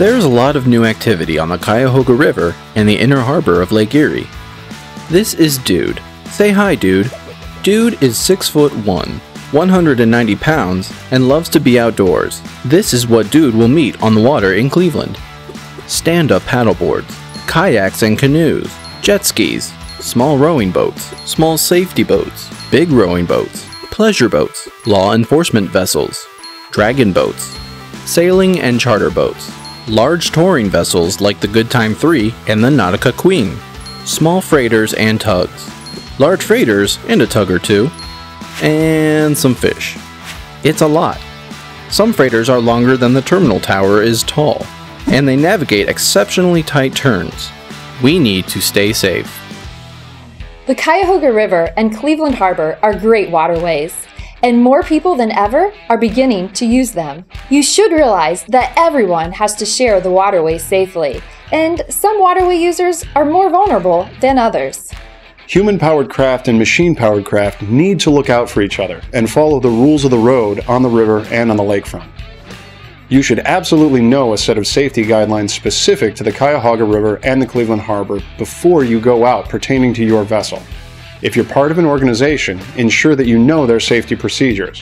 There's a lot of new activity on the Cuyahoga River and the inner harbor of Lake Erie. This is Dude. Say hi, Dude. Dude is 6'1", 190 pounds, and loves to be outdoors. This is what Dude will meet on the water in Cleveland. Stand-up paddleboards, kayaks and canoes, jet skis, small rowing boats, small safety boats, big rowing boats, pleasure boats, law enforcement vessels, dragon boats, sailing and charter boats, large touring vessels like the Good Time 3 and the Nautica Queen, small freighters and tugs, large freighters and a tug or two, and some fish. It's a lot. Some freighters are longer than the terminal tower is tall, and they navigate exceptionally tight turns. We need to stay safe. The Cuyahoga River and Cleveland Harbor are great waterways, and more people than ever are beginning to use them. You should realize that everyone has to share the waterways safely, and some waterway users are more vulnerable than others. Human-powered craft and machine-powered craft need to look out for each other and follow the rules of the road on the river and on the lakefront. You should absolutely know a set of safety guidelines specific to the Cuyahoga River and the Cleveland Harbor before you go out pertaining to your vessel. If you're part of an organization, ensure that you know their safety procedures.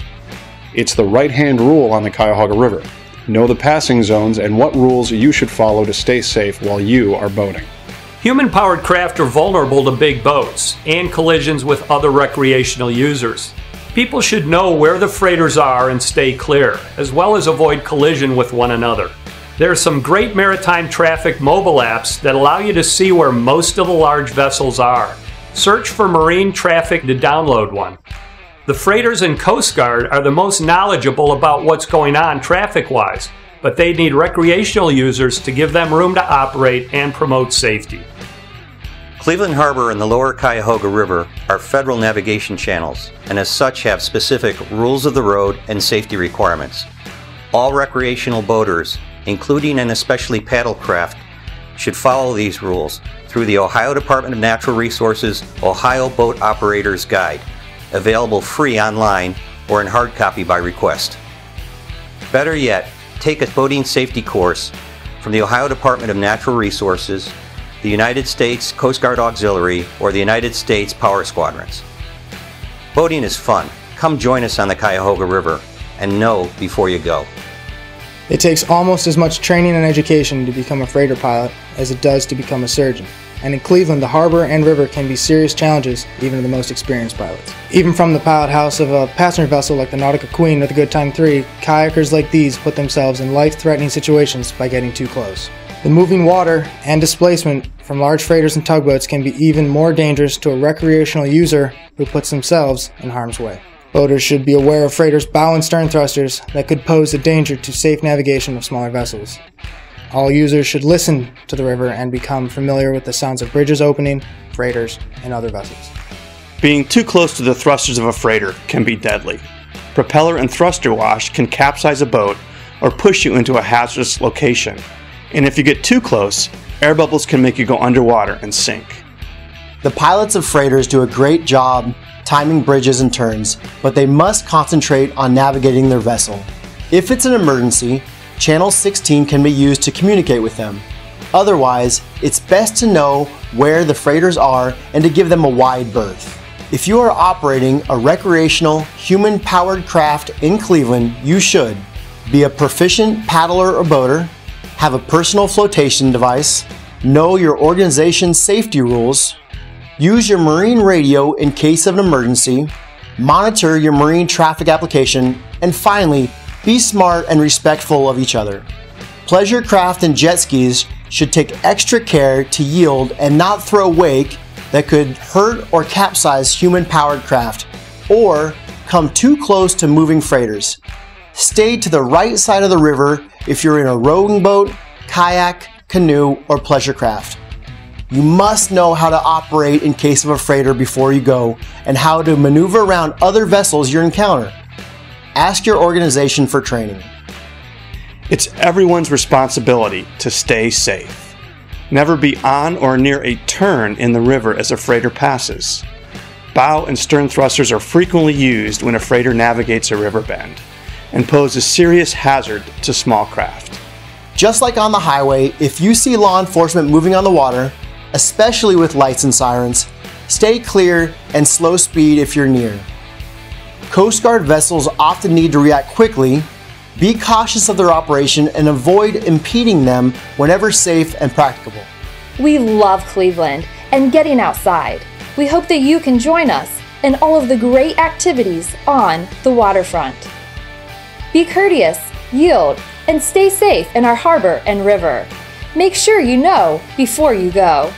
It's the right-hand rule on the Cuyahoga River. Know the passing zones and what rules you should follow to stay safe while you are boating. Human-powered craft are vulnerable to big boats and collisions with other recreational users. People should know where the freighters are and stay clear, as well as avoid collision with one another. There are some great maritime traffic mobile apps that allow you to see where most of the large vessels are. Search for marine traffic to download one. The freighters and Coast Guard are the most knowledgeable about what's going on traffic-wise, but they need recreational users to give them room to operate and promote safety. Cleveland Harbor and the lower Cuyahoga River are federal navigation channels and as such have specific rules of the road and safety requirements. All recreational boaters, including and especially paddlecraft, should follow these rules through the Ohio Department of Natural Resources Ohio Boat Operators Guide, available free online or in hard copy by request. Better yet, take a boating safety course from the Ohio Department of Natural Resources, the United States Coast Guard Auxiliary, or the United States Power Squadrons. Boating is fun. Come join us on the Cuyahoga River and know before you go. It takes almost as much training and education to become a freighter pilot as it does to become a surgeon. And in Cleveland, the harbor and river can be serious challenges even to the most experienced pilots. Even from the pilot house of a passenger vessel like the Nautica Queen or the Good Time 3, kayakers like these put themselves in life-threatening situations by getting too close. The moving water and displacement from large freighters and tugboats can be even more dangerous to a recreational user who puts themselves in harm's way. Boaters should be aware of freighters' bow and stern thrusters that could pose a danger to safe navigation of smaller vessels. All users should listen to the river and become familiar with the sounds of bridges opening, freighters, and other vessels. Being too close to the thrusters of a freighter can be deadly. Propeller and thruster wash can capsize a boat or push you into a hazardous location. And if you get too close, air bubbles can make you go underwater and sink. The pilots of freighters do a great job timing bridges and turns, but they must concentrate on navigating their vessel. If it's an emergency, Channel 16 can be used to communicate with them. Otherwise, it's best to know where the freighters are and to give them a wide berth. If you are operating a recreational, human-powered craft in Cleveland, you should be a proficient paddler or boater, have a personal flotation device, know your organization's safety rules, use your marine radio in case of an emergency, monitor your marine traffic application, and finally, be smart and respectful of each other. Pleasure craft and jet skis should take extra care to yield and not throw wake that could hurt or capsize human-powered craft or come too close to moving freighters. Stay to the right side of the river if you're in a rowing boat, kayak, canoe, or pleasure craft. You must know how to operate in case of a freighter before you go and how to maneuver around other vessels you encounter. Ask your organization for training. It's everyone's responsibility to stay safe. Never be on or near a turn in the river as a freighter passes. Bow and stern thrusters are frequently used when a freighter navigates a river bend and pose a serious hazard to small craft. Just like on the highway, if you see law enforcement moving on the water, especially with lights and sirens, stay clear and slow speed if you're near. Coast Guard vessels often need to react quickly. Be cautious of their operation and avoid impeding them whenever safe and practicable. We love Cleveland and getting outside. We hope that you can join us in all of the great activities on the waterfront. Be courteous, yield, and stay safe in our harbor and river. Make sure you know before you go.